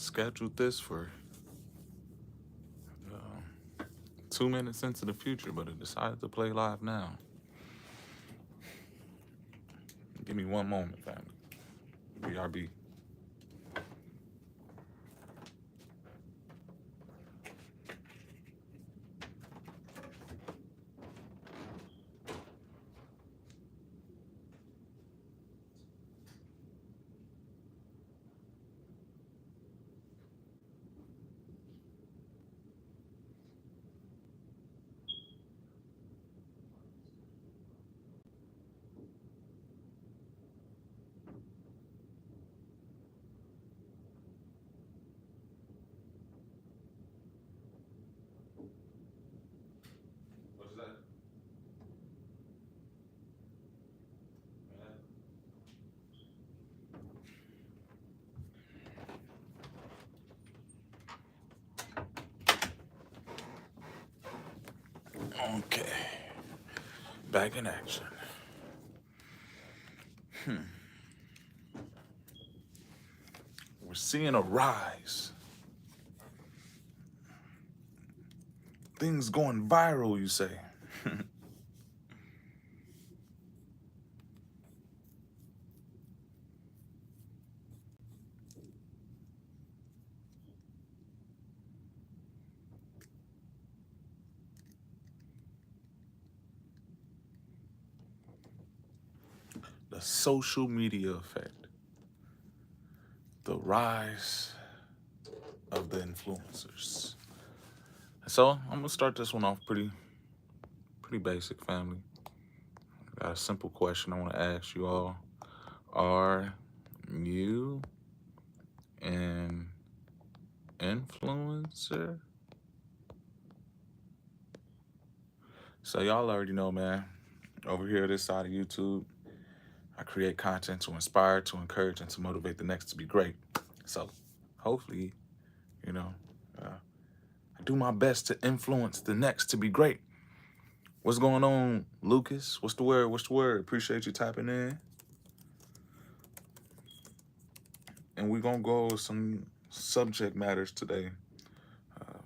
scheduled this for 2 minutes into the future, but it decided to play live now. Give me one moment, family. BRB. What's that? Okay. Back in action. We're seeing a rise. Things going viral, you say. The social media effect. The rise of the influencers. So I'm gonna start this one off pretty basic, family. Got a simple question I want to ask you all. Are you an influencer? So y'all already know, man. Over here, this side of YouTube, I create content to inspire, to encourage, and to motivate the next to be great. So hopefully, you know, I do my best to influence the next to be great. What's going on, Lucas? What's the word? What's the word? Appreciate you typing in. And we're going to go over some subject matters today.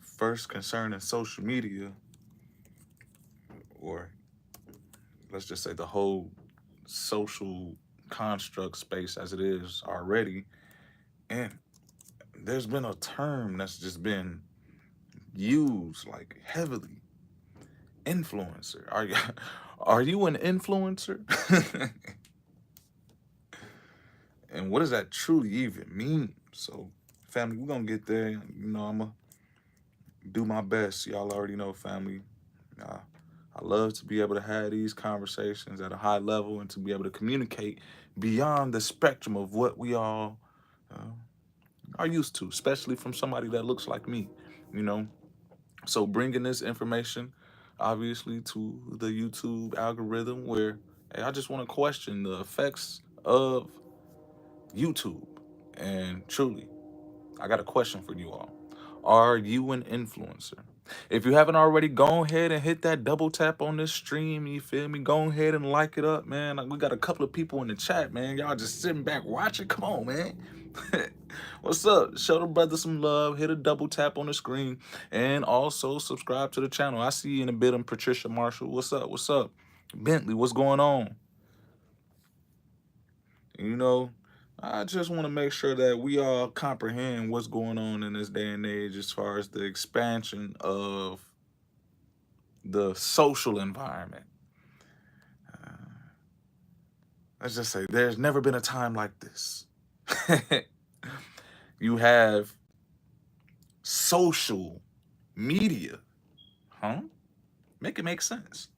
First, concerning social media, or let's just say the whole social construct space as it is already. And there's been a term that's just been used like heavily. Influencer. Are you an influencer? And what does that truly even mean? So, family, we're gonna get there. You know, I'm gonna do my best. Y'all already know, family. I love to be able to have these conversations at a high level and to be able to communicate beyond the spectrum of what we all are used to, especially from somebody that looks like me, you know. So bringing this information, obviously, to the YouTube algorithm where, hey, I just want to question the effects of YouTube. And truly, I got a question for you all. Are you an influencer? If you haven't already, go ahead and hit that double tap on this stream. You feel me? Go ahead and like it up, man. Like, we got a couple of people in the chat, man. Y'all just sitting back watching. Come on, man. What's up? Show the brother some love. Hit a double tap on the screen. And also subscribe to the channel. I see you in a bit. I'm Patricia Marshall. What's up? What's up? Bentley, what's going on? You know, I just want to make sure that we all comprehend what's going on in this day and age as far as the expansion of the social environment. Let's just say there's never been a time like this. You have social media. Huh? Make it make sense.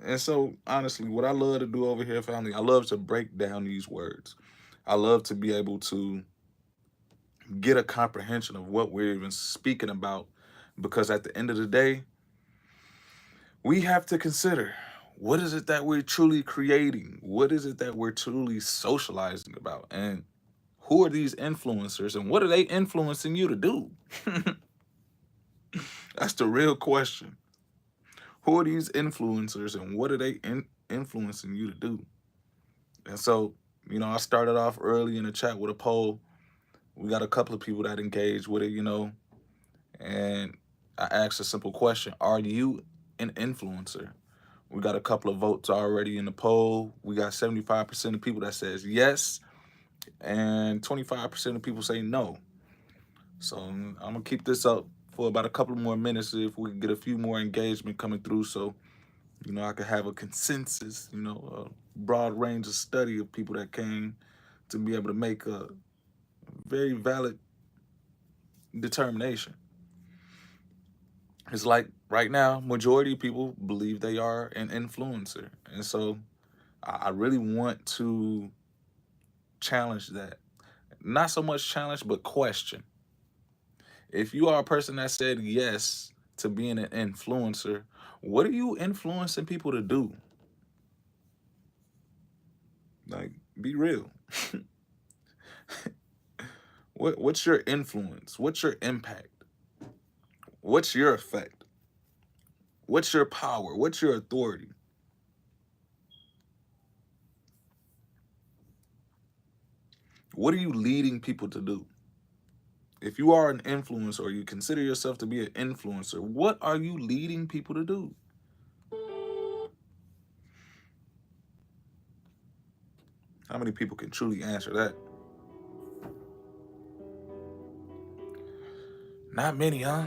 And so, honestly, what I love to do over here, family, I love to break down these words. I love to be able to get a comprehension of what we're even speaking about, because at the end of the day, we have to consider, what is it that we're truly creating? What is it that we're truly socializing about? And who are these influencers and what are they influencing you to do? That's the real question. Who are these influencers and what are they influencing you to do? And so I started off early in the chat with a poll. We got a couple of people that engaged with it, and I asked a simple question: are you an influencer? We got a couple of votes already in the poll. We got 75% of people that says yes, and 25% of people say no. So I'm gonna keep this up for about a couple more minutes if we can get a few more engagement coming through. So I could have a consensus, a broad range of study of people that came to be able to make a very valid determination. It's like right now, majority of people believe they are an influencer. And so I really want to challenge that. Not so much challenge, but question. If you are a person that said yes to being an influencer, what are you influencing people to do? Like, be real. What's your influence? What's your impact? What's your effect? What's your power? What's your authority? What are you leading people to do? If you are an influencer or you consider yourself to be an influencer, what are you leading people to do? How many people can truly answer that? Not many, huh?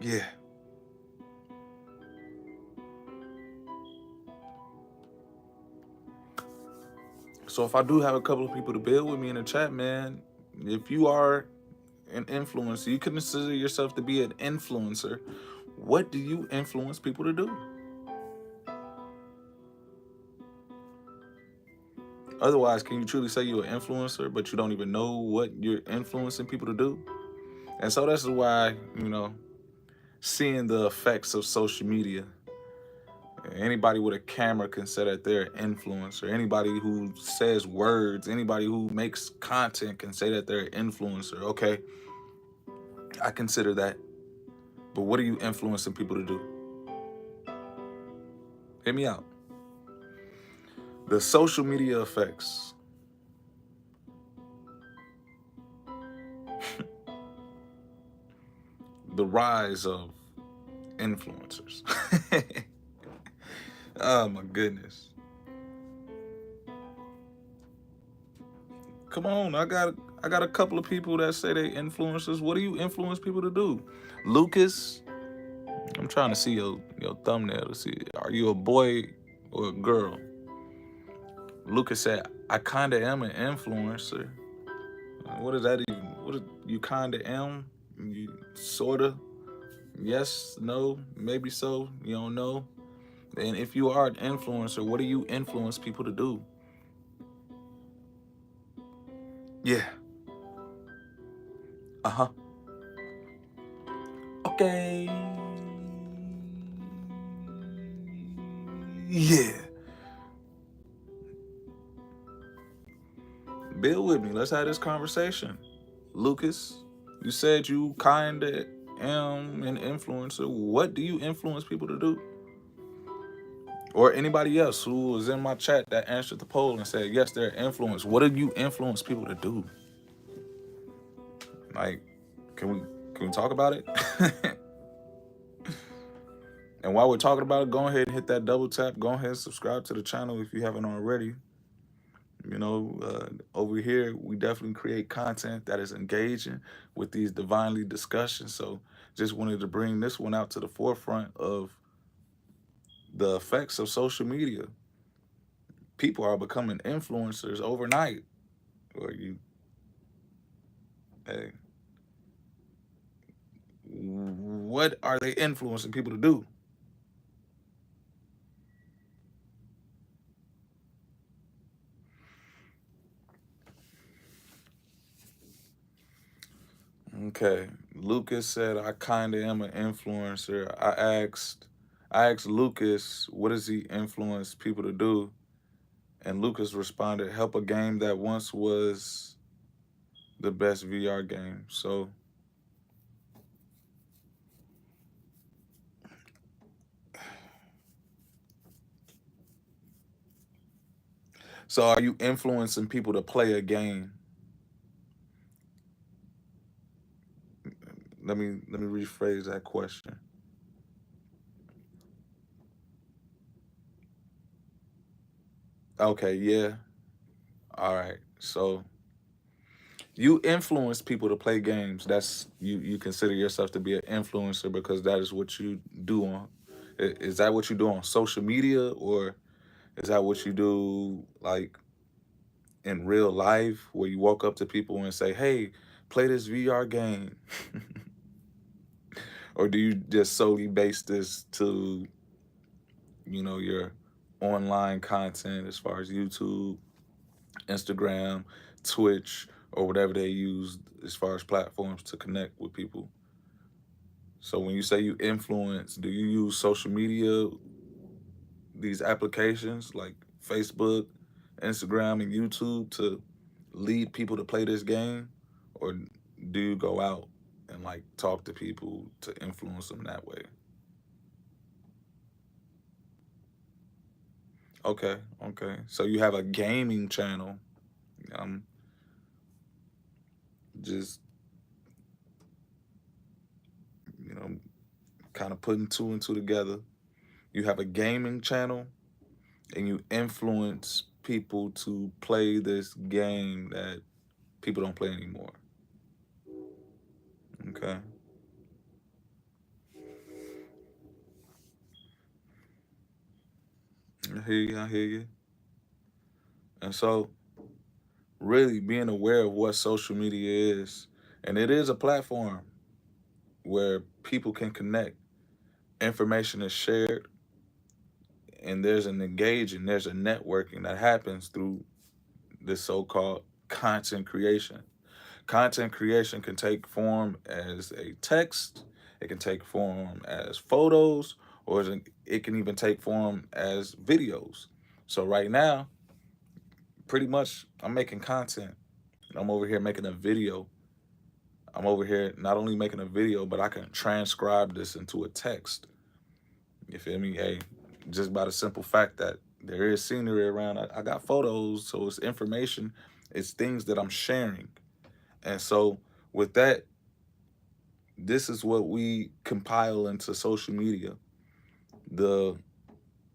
Yeah. So if I do have a couple of people to build with me in the chat, man, if you are an influencer, you consider yourself to be an influencer, what do you influence people to do? Otherwise, can you truly say you're an influencer, but you don't even know what you're influencing people to do? And so that's why, seeing the effects of social media, anybody with a camera can say that they're an influencer. Anybody who says words, anybody who makes content can say that they're an influencer. Okay, I consider that. But what are you influencing people to do? Hit me out. The social media effects. The rise of influencers. Oh my goodness. Come on, I got a couple of people that say they influencers. What do you influence people to do? Lucas, I'm trying to see your thumbnail to see. Are you a boy or a girl? Lucas said, I kinda am an influencer. What is that even? What is, you kinda am? You sorta? Yes, no, maybe so, you don't know. And if you are an influencer, what do you influence people to do? Yeah. Uh-huh. Okay. Yeah. Build with me. Let's have this conversation. Lucas, you said you kinda am an influencer. What do you influence people to do? Or anybody else who was in my chat that answered the poll and said, yes, they're influenced. What do you influence people to do? Like, can we talk about it? And while we're talking about it, go ahead and hit that double tap. Go ahead and subscribe to the channel if you haven't already. Over here, we definitely create content that is engaging with these divinely discussions. So just wanted to bring this one out to the forefront of the effects of social media. People are becoming influencers overnight. Or hey, what are they influencing people to do? Okay, Lucas said I kinda am an influencer. I asked Lucas, what does he influence people to do? And Lucas responded, help a game that once was the best VR game. So So are you influencing people to play a game? Let me rephrase that question. Okay, yeah. All right. So you influence people to play games. That's you consider yourself to be an influencer because that is what you do on. Is that what you do on social media, or is that what you do like in real life where you walk up to people and say, "Hey, play this VR game," or do you just solely base this to your online content as far as YouTube, Instagram, Twitch, or whatever they use as far as platforms to connect with people? So when you say you influence, do you use social media, these applications like Facebook, Instagram, and YouTube to lead people to play this game? Or do you go out and like talk to people to influence them that way? Okay, okay. So you have a gaming channel. I'm just, you know, kind of putting two and two together. You have a gaming channel and you influence people to play this game that people don't play anymore. Okay. I hear you. I hear you. And so, really being aware of what social media is, and it is a platform where people can connect, information is shared, and there's an engaging, there's a networking that happens through this so called content creation. Content creation can take form as a text, it can take form as photos, or it can even take form as videos. So, right now, pretty much, I'm making content. I'm over here making a video. I'm over here not only making a video, but I can transcribe this into a text. You feel me? Hey, just by the simple fact that there is scenery around, I got photos, so it's information, it's things that I'm sharing. And so, with that, this is what we compile into social media, the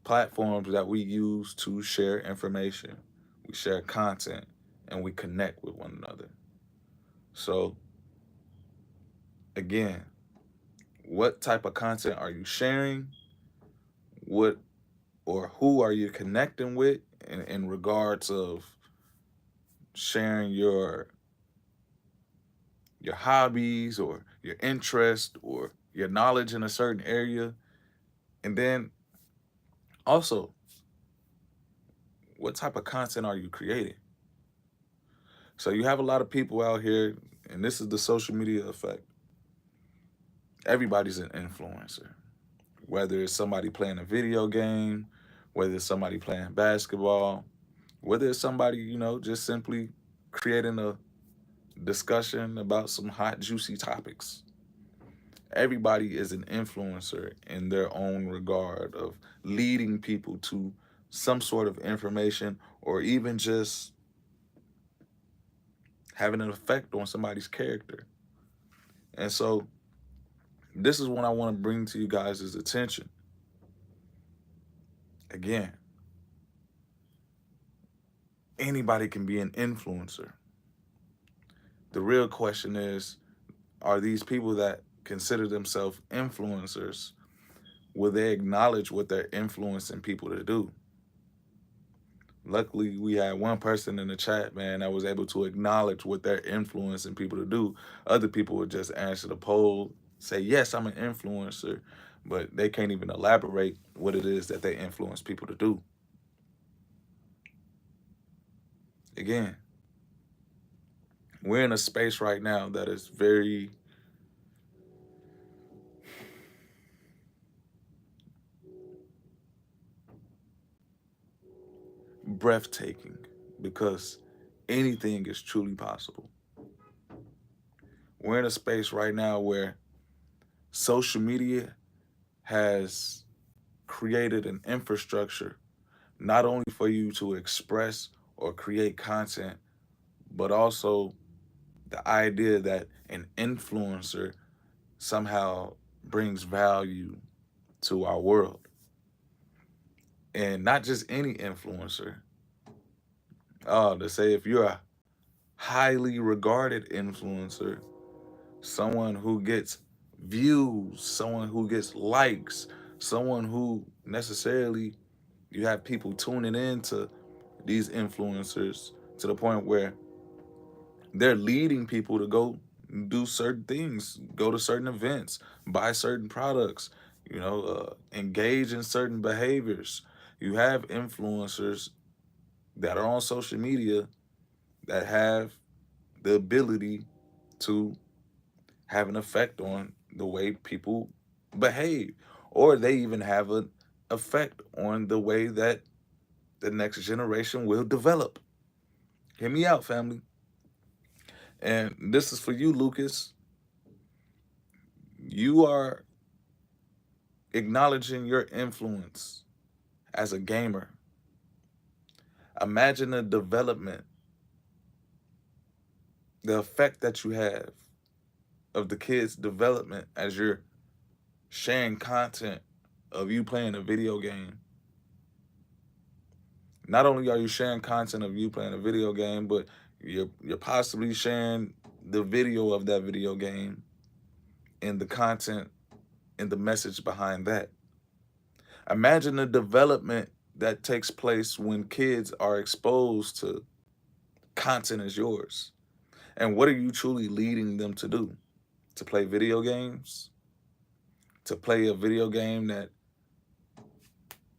platforms that we use to share information, we share content, and we connect with one another. So, again, what type of content are you sharing? What or who are you connecting with in regards of sharing your hobbies or your interest or your knowledge in a certain area? And then also, what type of content are you creating? So you have a lot of people out here, and this is the social media effect. Everybody's an influencer, whether it's somebody playing a video game, whether it's somebody playing basketball, whether it's somebody, just simply creating a discussion about some hot, juicy topics. Everybody is an influencer in their own regard of leading people to some sort of information or even just having an effect on somebody's character. And so, this is what I want to bring to you guys' attention. Again, anybody can be an influencer. The real question is, are these people that consider themselves influencers, will they acknowledge what they're influencing people to do? Luckily, we had one person in the chat, man, that was able to acknowledge what they're influencing people to do. Other people would just answer the poll, say, yes, I'm an influencer, but they can't even elaborate what it is that they influence people to do. Again, we're in a space right now that is very breathtaking because anything is truly possible. We're in a space right now where social media has created an infrastructure not only for you to express or create content, but also the idea that an influencer somehow brings value to our world. And not just any influencer. Oh, to say if you're a highly regarded influencer, someone who gets views, someone who gets likes, someone who necessarily you have people tuning in to these influencers to the point where they're leading people to go do certain things, go to certain events, buy certain products, engage in certain behaviors. You have influencers that are on social media that have the ability to have an effect on the way people behave, or they even have an effect on the way that the next generation will develop. Hear me out, family. And this is for you, Lucas. You are acknowledging your influence as a gamer. Imagine the development, the effect that you have of the kids' development as you're sharing content of you playing a video game. Not only are you sharing content of you playing a video game, but you're possibly sharing the video of that video game and the content and the message behind that. Imagine the development that takes place when kids are exposed to content as yours. And what are you truly leading them to do? To play video games? To play a video game that,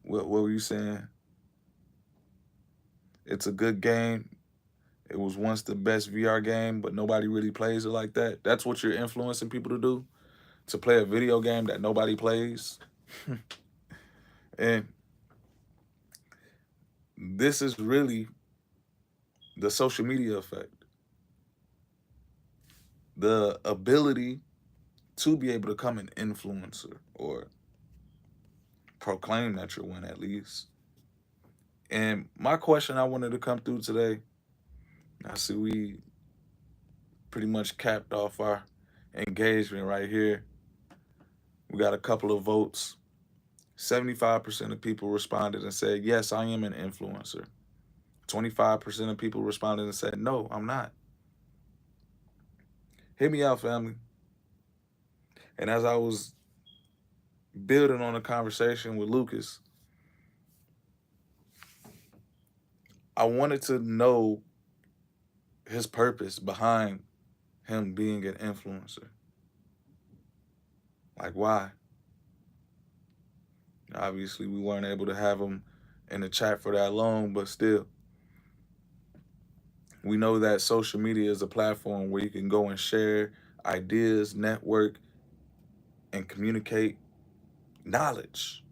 what were you saying? It's a good game. It was once the best VR game, but nobody really plays it like that. That's what you're influencing people to do? To play a video game that nobody plays? And this is really the social media effect. The ability to be able to become an influencer or proclaim that you're one at least. And my question I wanted to come through today, I see we pretty much capped off our engagement right here. We got a couple of votes. 75% of people responded and said, yes, I am an influencer. 25% of people responded and said, no, I'm not. Hit me out, family. And as I was building on a conversation with Lucas, I wanted to know his purpose behind him being an influencer. Like, why? Obviously, we weren't able to have him in the chat for that long, but still, we know that social media is a platform where you can go and share ideas, network, and communicate knowledge.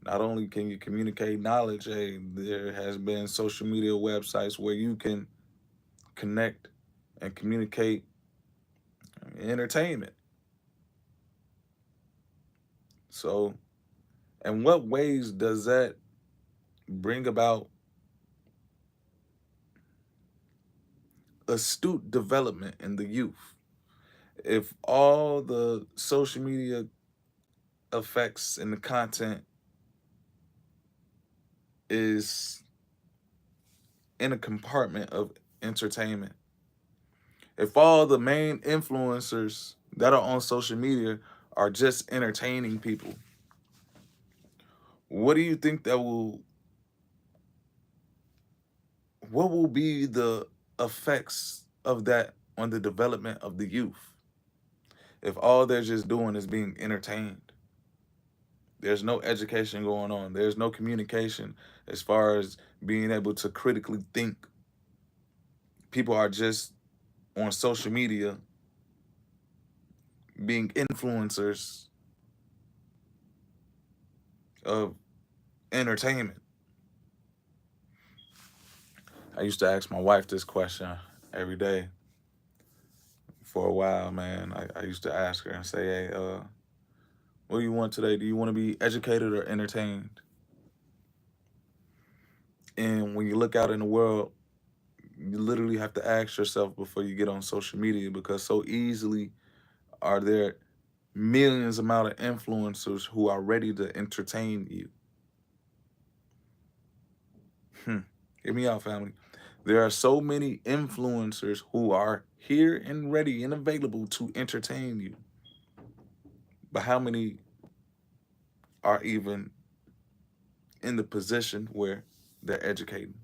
Not only can you communicate knowledge, hey, there has been social media websites where you can connect and communicate entertainment. So, in what ways does that bring about astute development in the youth? If all the social media effects and the content is in a compartment of entertainment, if all the main influencers that are on social media are just entertaining people, what do you think what will be the effects of that on the development of the youth? If all they're just doing is being entertained, there's no education going on, there's no communication as far as being able to critically think. People are just on social media being influencers of entertainment. I used to ask my wife this question every day for a while, man. I used to ask her and say, hey, what do you want today? Do you want to be educated or entertained? And when you look out in the world, you literally have to ask yourself before you get on social media, because so easily are there millions amount of influencers who are ready to entertain you. Hear me out, family. There are so many influencers who are here and ready and available to entertain you. But how many are even in the position where they're educating?